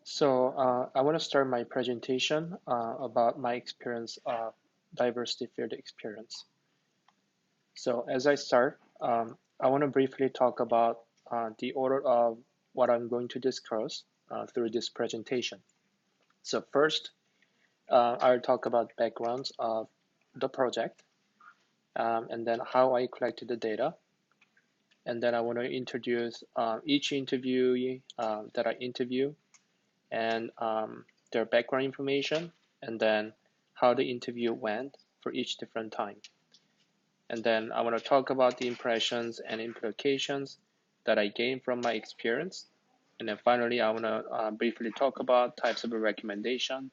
I want to start my presentation about my experience of diversity field experience. So as I start, I want to briefly talk about the order of what I'm going to discuss through this presentation. So first, I'll talk about backgrounds of the project, and then how I collected the data. And then I want to introduce each interviewee that I interview and their background information, and then how the interview went for each different time. And then I want to talk about the impressions and implications that I gained from my experience. And then finally, I want to briefly talk about types of recommendation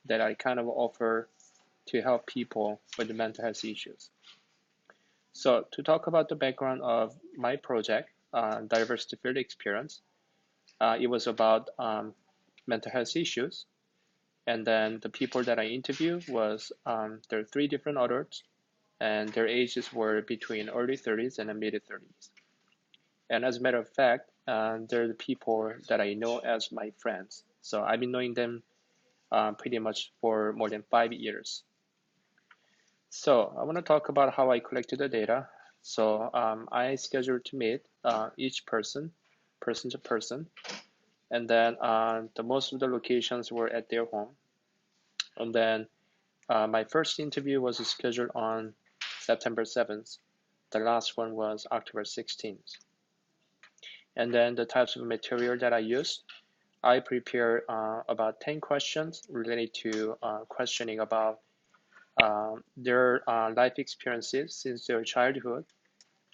that I kind of offer to help people with the mental health issues. So to talk about the background of my project, diversity field experience, it was about mental health issues. And then the people that I interviewed was there are three different adults, and their ages were between early 30s and mid 30s. And as a matter of fact, they're the people that I know as my friends. So I've been knowing them pretty much for more than 5 years. So I want to talk about how I collected the data. So I scheduled to meet each person to person, and then the most of the locations were at their home. And then my first interview was scheduled on September 7th. The last one was October 16th. And then the types of material that I used, I prepared about 10 questions related to questioning about their life experiences since their childhood,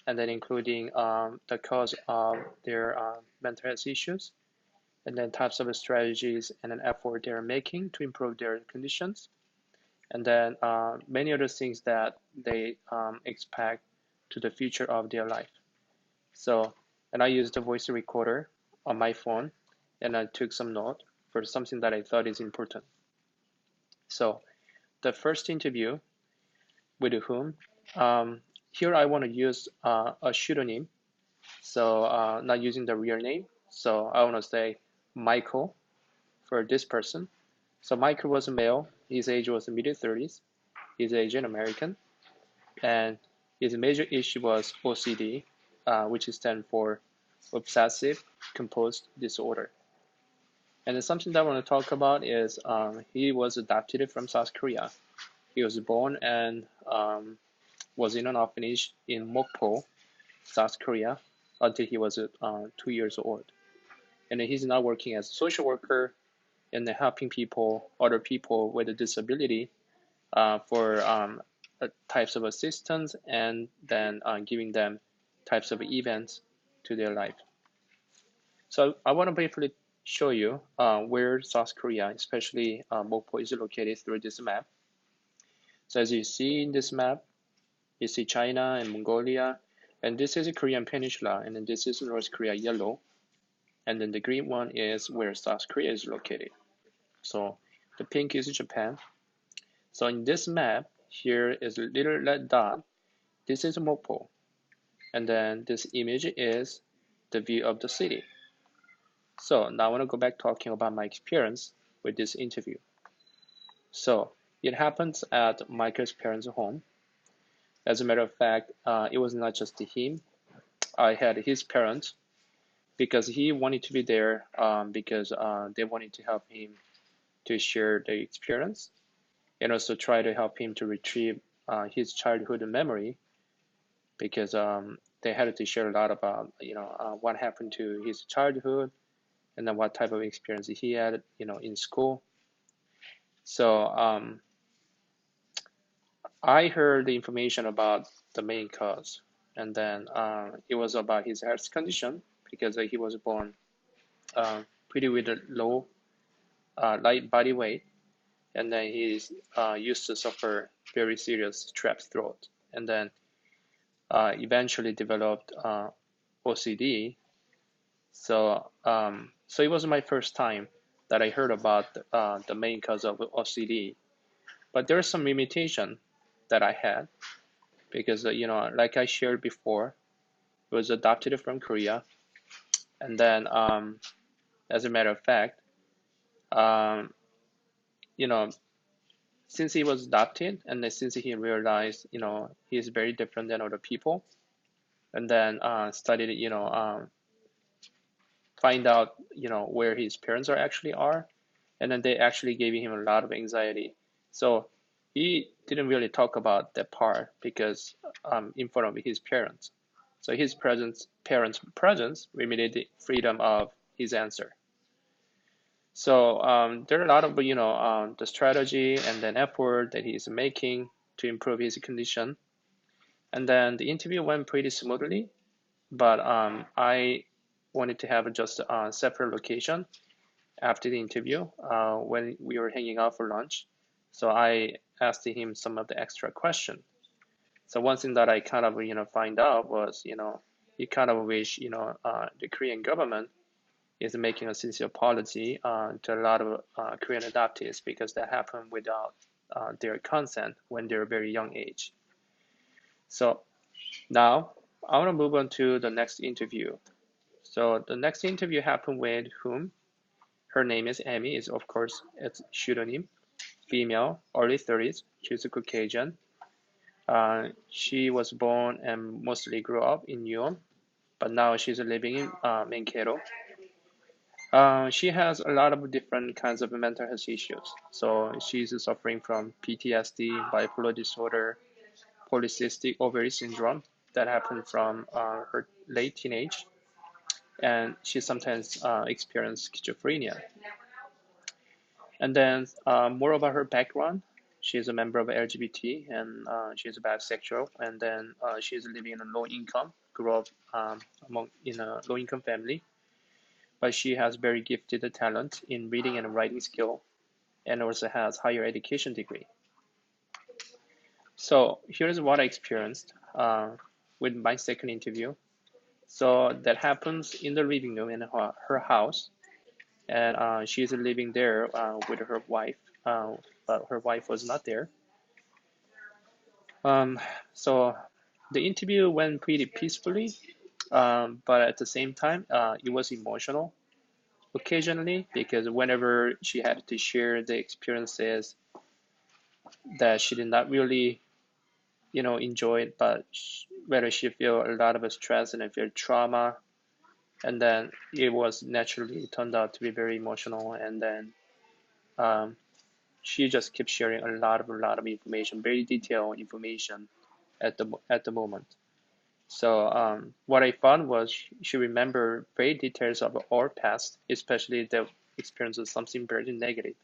and then including the cause of their mental health issues, and then types of strategies and an effort they're making to improve their conditions, and then many other things that they expect to the future of their life. So, and I used the voice recorder on my phone, and I took some note for something that I thought is important. So, the first interview with whom, here I want to use a pseudonym, so not using the real name. So I want to say Michael for this person. So Michael was a male. His age was mid 30s. He's Asian American, and his major issue was OCD, which stands for obsessive compulsive disorder. And then something that I want to talk about is he was adopted from South Korea. He was born and was in an orphanage in Mokpo, South Korea, until he was 2 years old. And he's now working as a social worker and helping people, other people with a disability, for types of assistance, and then giving them types of events to their life. So I want to briefly show you where South Korea, especially Mokpo, is located through this map. So as you see in this map, you see China and Mongolia, and this is a Korean peninsula, and then this is North Korea yellow, and then the green one is where South Korea is located. So the pink is Japan. So in this map, here is a little red dot. This is Mokpo, and then this image is the view of the city. So now I want to go back talking about my experience with this interview. So it happens at Michael's parents' home. As a matter of fact, it was not just him. I had his parents because he wanted to be there because they wanted to help him to share the experience and also try to help him to retrieve his childhood memory because they had to share a lot about what happened to his childhood and then what type of experience he had in school. So I heard the information about the main cause, and then it was about his health condition because he was born pretty with a low light body weight, and then he used to suffer very serious strep throat, and then eventually developed OCD. So it was my first time that I heard about the main cause of OCD, but there are some limitation that I had because like I shared before, it was adopted from Korea, and then as a matter of fact, um, you know, since he was adopted, and then since he realized, he's very different than other people, and then studied, find out, where his parents actually are, and then they actually gave him a lot of anxiety. So he didn't really talk about that part because in front of his parents. So his parents' presence limited the freedom of his answer. So there are a lot of the strategy and then effort that he's making to improve his condition. And then the interview went pretty smoothly, but I wanted to have just a separate location after the interview when we were hanging out for lunch. So I asked him some of the extra questions. So one thing that I kind of find out was he kind of wish the Korean government is making a sincere apology to a lot of Korean adoptees because that happened without their consent when they're very young age. So now I want to move on to the next interview. So the next interview happened with whom? Her name is Amy, is of course its pseudonym, female, early 30s. She's a Caucasian. She was born and mostly grew up in Nyon, but now she's living in Mankato. She has a lot of different kinds of mental health issues. So she's suffering from PTSD, bipolar disorder, polycystic ovary syndrome that happened from her late teenage, and she sometimes experiences schizophrenia. And then more about her background. She's a member of LGBT and she's bisexual. And then she's living in a low income, grew up in a low income family, but she has very gifted talent in reading and writing skill, and also has higher education degree. So here's what I experienced with my second interview. So that happens in the living room in her house, and she's living there with her wife, but her wife was not there. Um, so the interview went pretty peacefully, but at the same time, it was emotional occasionally because whenever she had to share the experiences that she did not really, enjoy it, but whether she feel a lot of stress and feel trauma, and then it was naturally it turned out to be very emotional, and then um, she just kept sharing a lot of information, very detailed information at the moment. So what I found was she remembered very details of our past, especially the experience of something very negative.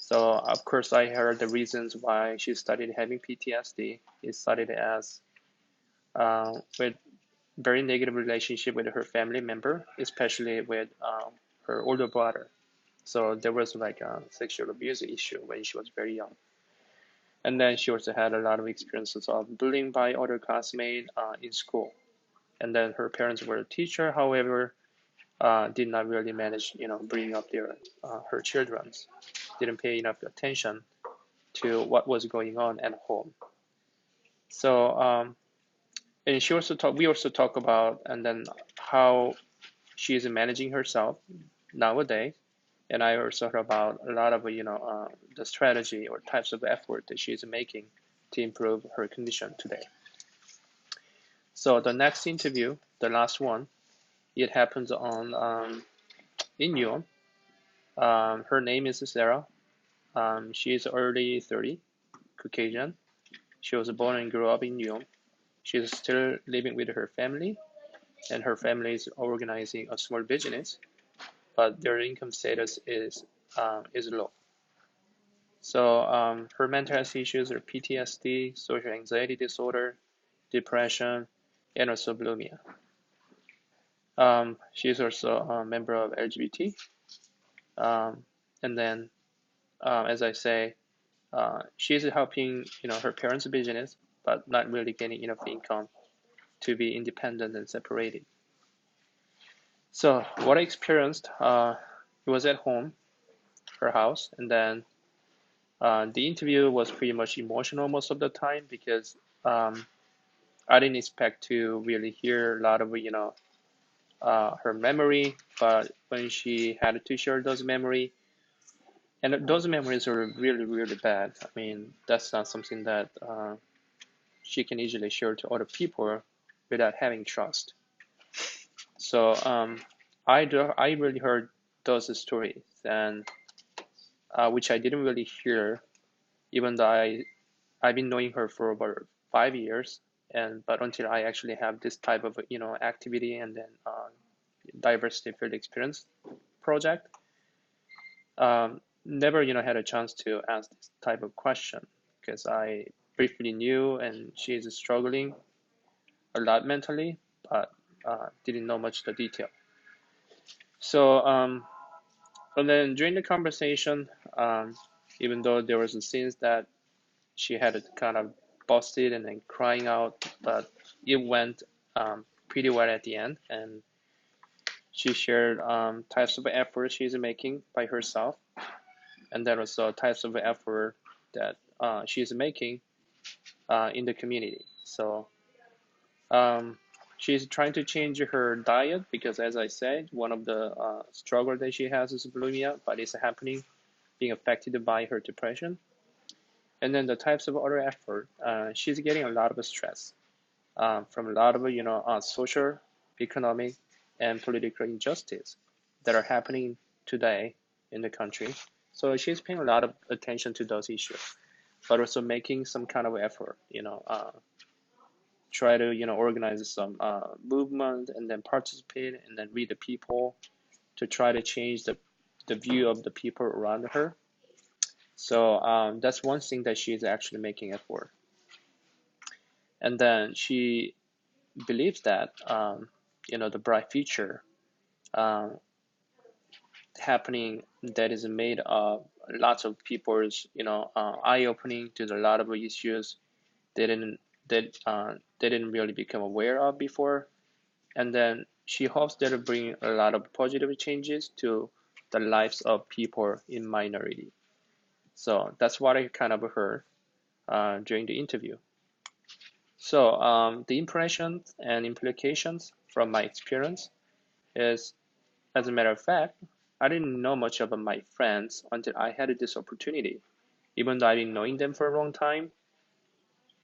So of course I heard the reasons why she started having PTSD. It started as with very negative relationship with her family member, especially with her older brother. So there was like a sexual abuse issue when she was very young. And then she also had a lot of experiences of bullying by other classmates in school. And then her parents were a teacher, however, did not really manage, bringing up her children, didn't pay enough attention to what was going on at home. So, and we also talk about, and then how she is managing herself nowadays. And I also heard about a lot of, the strategy or types of effort that she is making to improve her condition today. So the next interview, the last one, it happens on in Nyon. Her name is Sarah. She is early 30, Caucasian. She was born and grew up in Nyon. She is still living with her family, and her family is organizing a small business, but their income status is low. So her mental health issues are PTSD, social anxiety disorder, depression, and also bulimia. She is also a member of LGBT. And then, as I say, she's helping her parents' business, but not really getting enough income to be independent and separated. So what I experienced, it was at home, her house, and then the interview was pretty much emotional most of the time because I didn't expect to really hear a lot of her memory, but when she had to share those memory, And those memories are really, really bad. I mean, that's not something that she can easily share to other people without having trust. So I really heard those stories, and which I didn't really hear, even though I've been knowing her for about 5 years, and but until I actually have this type of activity and then diversity field experience project, never had a chance to ask this type of question because I briefly knew and she is struggling a lot mentally, but didn't know much the detail. So and then during the conversation, even though there was a scenes that she had it kind of busted and then crying out, but it went pretty well at the end. And she shared types of effort she's making by herself, and then also types of effort that she's making in the community. So um, she's trying to change her diet because, as I said, one of the struggle that she has is bulimia, but it's happening, being affected by her depression. And then the types of other effort, she's getting a lot of stress from a lot of social, economic, and political injustice that are happening today in the country. So she's paying a lot of attention to those issues, but also making some kind of effort, try to organize some movement and then participate and then read the people to try to change the view of the people around her. So that's one thing that she's actually making effort. And then she believes that the bright future um, happening that is made of lots of people's eye opening to a lot of issues they didn't they didn't really become aware of before, and then she hopes that it bring a lot of positive changes to the lives of people in minority. So that's what I kind of heard during the interview. So the impressions and implications from my experience is, as a matter of fact, I didn't know much about my friends until I had this opportunity, even though I've been knowing them for a long time.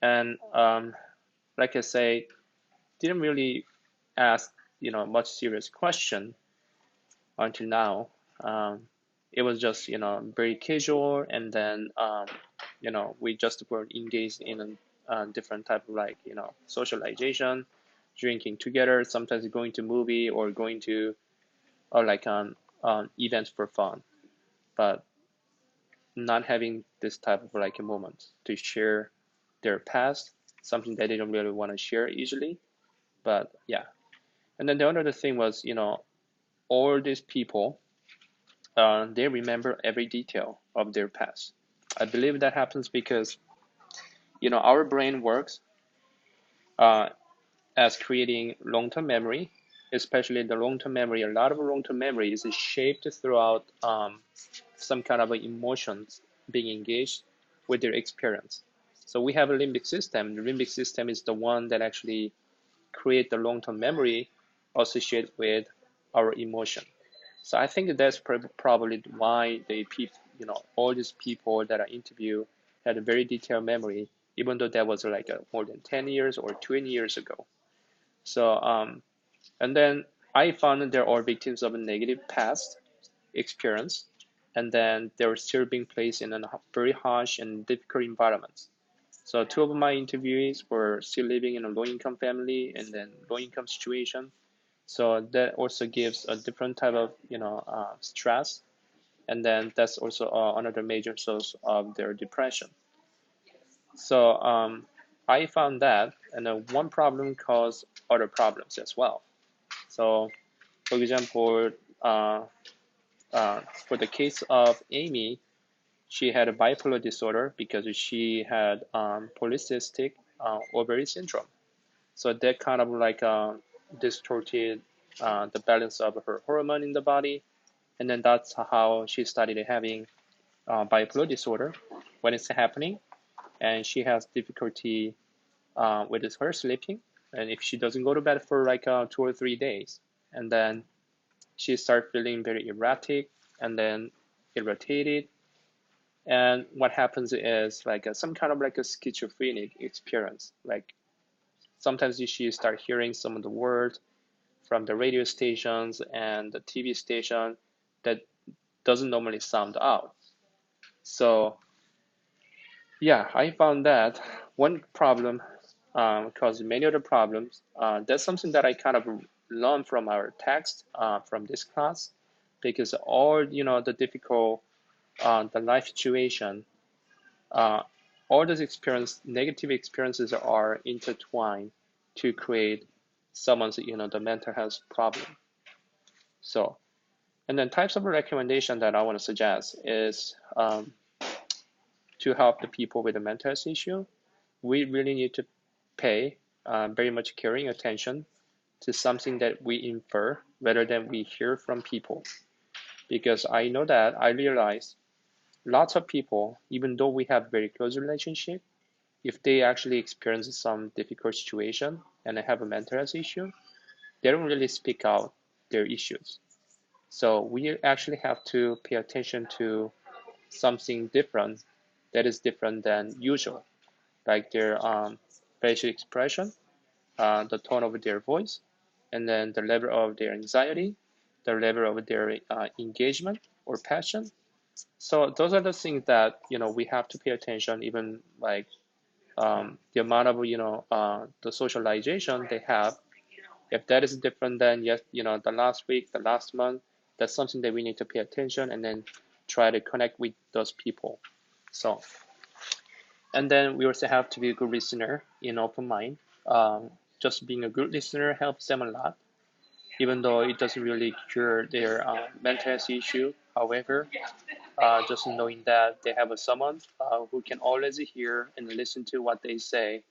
And like I say, didn't really ask much serious question until now. Um, it was just very casual, and then we just were engaged in a different type of socialization, drinking together, sometimes going to movie or going to or like events for fun, but not having this type of like a moment to share their past, something that they don't really want to share easily. But yeah, and then the other thing was all these people they remember every detail of their past. I believe that happens because our brain works uh, as creating long-term memory, especially the long-term memory. A lot of long-term memory is shaped throughout some kind of emotions being engaged with their experience. So we have a limbic system. The limbic system is the one that actually create the long-term memory associated with our emotion. So I think that's probably why all these people that I interviewed had a very detailed memory, even though that was like more than 10 years or 20 years ago. So and then I found that they're all victims of a negative past experience, and then they were still being placed in a very harsh and difficult environment. So two of my interviewees were still living in a low-income family and then low-income situation. So that also gives a different type of stress, and then that's also another major source of their depression. So I found that, and then one problem caused other problems as well. So for example, uh, for the case of Amy, she had a bipolar disorder because she had polycystic ovary syndrome. So that kind of like distorted the balance of her hormone in the body, and then that's how she started having bipolar disorder when it's happening, and she has difficulty with her sleeping, and if she doesn't go to bed for like 2 or 3 days, and then she starts feeling very erratic and then irritated, And what happens is like some kind of like a schizophrenic experience. Like sometimes she start hearing some of the words from the radio stations and the TV station that doesn't normally sound out. So yeah, I found that one problem caused many other problems. That's something that I kind of learned from our text from this class, because all the difficult the life situation, uh, all those negative experiences are intertwined to create someone's the mental health problem. So, and then types of recommendation that I want to suggest is to help the people with the mental health issue. We really need to pay very much caring attention to something that we infer rather than we hear from people. Because I know that I realize lots of people, even though we have very close relationship, if they actually experience some difficult situation and they have a mental health issue, they don't really speak out their issues. So we actually have to pay attention to something different that is different than usual, like their facial expression, the tone of their voice, and then the level of their anxiety, the level of their engagement or passion. So those are the things that we have to pay attention, even like the amount of the socialization they have. If that is different than the last week, the last month, that's something that we need to pay attention and then try to connect with those people. So, and then we also have to be a good listener in open mind. Just being a good listener helps them a lot, even though it doesn't really cure their mental health issue. However, just knowing that they have someone who can always hear and listen to what they say,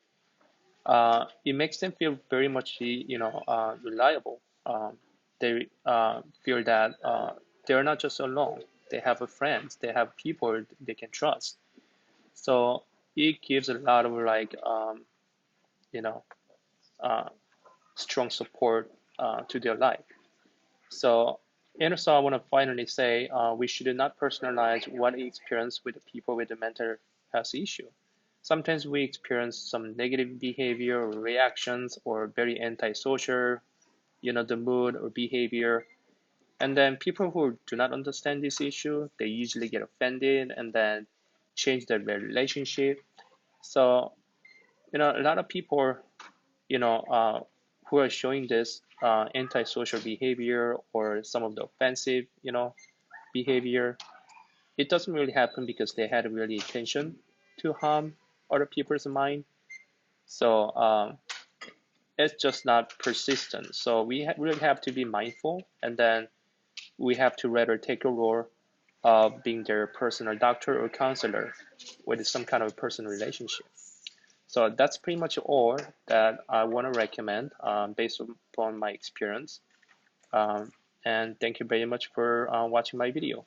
it makes them feel very much, reliable. They feel that they're not just alone. They have a friends. They have people they can trust. So it gives a lot of like, you know, uh, strong support to their life. So, and also I want to finally say we should not personalize what we experience with the people with the mental health issue. Sometimes we experience some negative behavior or reactions or very antisocial, the mood or behavior. And then people who do not understand this issue, they usually get offended and then change their relationship. So, a lot of people, you know, uh, who are showing this antisocial behavior or some of the offensive, behavior, it doesn't really happen because they had really intention to harm other people's mind. So it's just not persistent. So we really have to be mindful, and then we have to rather take a role of being their personal doctor or counselor with some kind of personal relationship. So that's pretty much all that I want to recommend based upon my experience. Um, and thank you very much for watching my video.